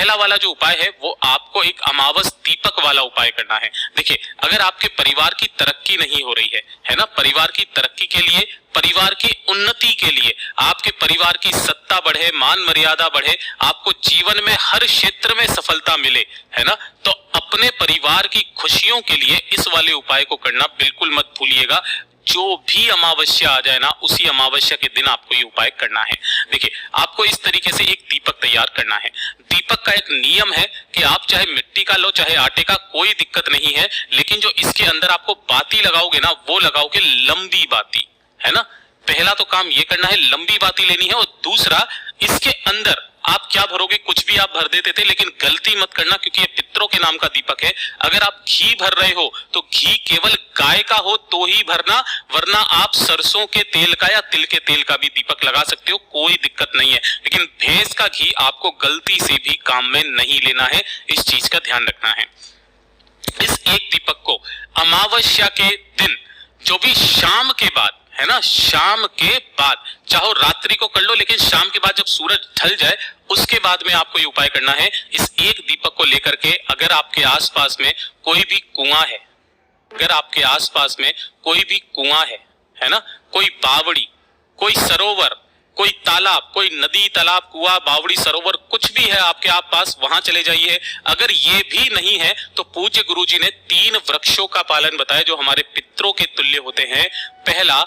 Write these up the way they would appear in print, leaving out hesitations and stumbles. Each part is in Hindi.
पहला वाला जो उपाय है वो आपको एक अमावस दीपक वाला उपाय करना है। देखिए, अगर आपके परिवार की तरक्की नहीं हो रही है ना, परिवार की तरक्की के लिए, परिवार की उन्नति के लिए, आपके परिवार की सत्ता बढ़े, मान मर्यादा बढ़े, आपको जीवन में हर क्षेत्र में सफलता मिले, है ना, तो अपने परिवार की खुशियों के लिए इस वाले उपाय को करना बिल्कुल मत भूलिएगा। जो भी अमावस्या आ जाए ना, उसी अमावस्या के दिन आपको ये उपाय करना है। देखिए, आपको इस तरीके से एक दीपक तैयार करना है। दीपक का एक नियम है कि आप चाहे मिट्टी का लो चाहे आटे का, कोई दिक्कत नहीं है, लेकिन जो इसके अंदर आपको बाती लगाओगे ना, वो लगाओगे लंबी बाती, है ना। पहला तो काम ये करना है, लंबी बाती लेनी है। और दूसरा, इसके अंदर आप क्या भरोगे, कुछ भी आप भर देते थे, लेकिन गलती मत करना क्योंकि ये पितरों के नाम का दीपक है। अगर आप घी भर रहे हो तो घी केवल गाय का हो तो ही भरना, वरना आप सरसों के तेल का या तिल के तेल का भी दीपक लगा सकते हो, कोई दिक्कत नहीं है। लेकिन भैंस का घी आपको गलती से भी काम में नहीं लेना है, इस चीज का ध्यान रखना है। इस एक दीपक को अमावस्या के दिन, जो भी शाम के बाद, है ना, शाम के बाद, चाहो रात्रि को कर लो, लेकिन शाम के बाद जब सूरज ढल जाए उसके बाद में आपको ये उपाय करना है। इस एक दीपक को लेकर के, अगर आपके आसपास में कोई भी कुआं है, अगर आपके आसपास में कोई भी कुआं है ना, कोई बावड़ी, कोई सरोवर, कोई तालाब, कोई नदी, तालाब, कुआं, बावड़ी, सरोवर, कुछ भी है आपके आप पास, वहां चले जाइए। अगर ये भी नहीं है तो पूज्य गुरुजी ने 3 वृक्षों का पालन बताया जो हमारे पितरों के तुल्य होते हैं। पहला,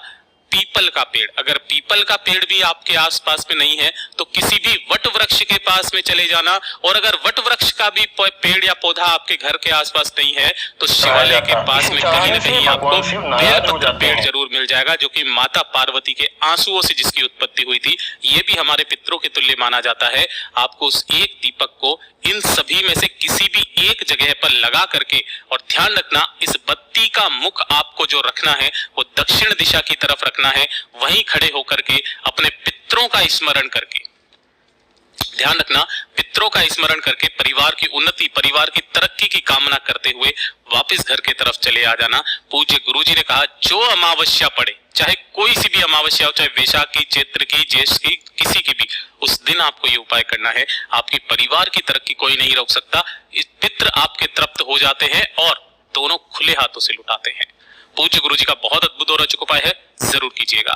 पीपल का पेड़। अगर पीपल का पेड़ भी आपके आसपास में नहीं है तो किसी भी वट वृक्ष के पास में चले जाना। और अगर वट वृक्ष का भी पेड़ या पौधा आपके घर के आसपास नहीं है तो शिवालय के पास में कहीं न कहीं आपको बेलपत्र पेड़ जरूर मिल जाएगा, जो कि माता पार्वती के आंसुओं से जिसकी उत्पत्ति हुई थी। ये भी हमारे पितरों के तुल्य माना जाता है। आपको उस एक दीपक को इन सभी में से किसी भी एक जगह पर लगा करके, और ध्यान रखना, इस बत्ती का मुख आपको जो रखना है वो दक्षिण दिशा की तरफ रखना है। वहीं खड़े होकर के अपने पितरों का स्मरण करके, ध्यान रखना, पितरों का स्मरण करके परिवार की उन्नति, परिवार की तरक्की की कामना करते हुए वापस घर की तरफ चले आ जाना। पूज्य गुरुजी ने कहा, जो अमावस्या पड़े, चाहे कोई सी भी अमावस्या हो, चाहे वैशाख की, चैत्र की, ज्येष्ठ की, किसी की भी, उस दिन आपको ये उपाय करना है। आपकी परिवार की तरक्की कोई नहीं रोक सकता। इस पितृ आपके तृप्त हो जाते हैं और दोनों खुले हाथों से लुटाते हैं। पूज्य गुरुजी का बहुत अद्भुत और अचूक उपाय है, जरूर कीजिएगा।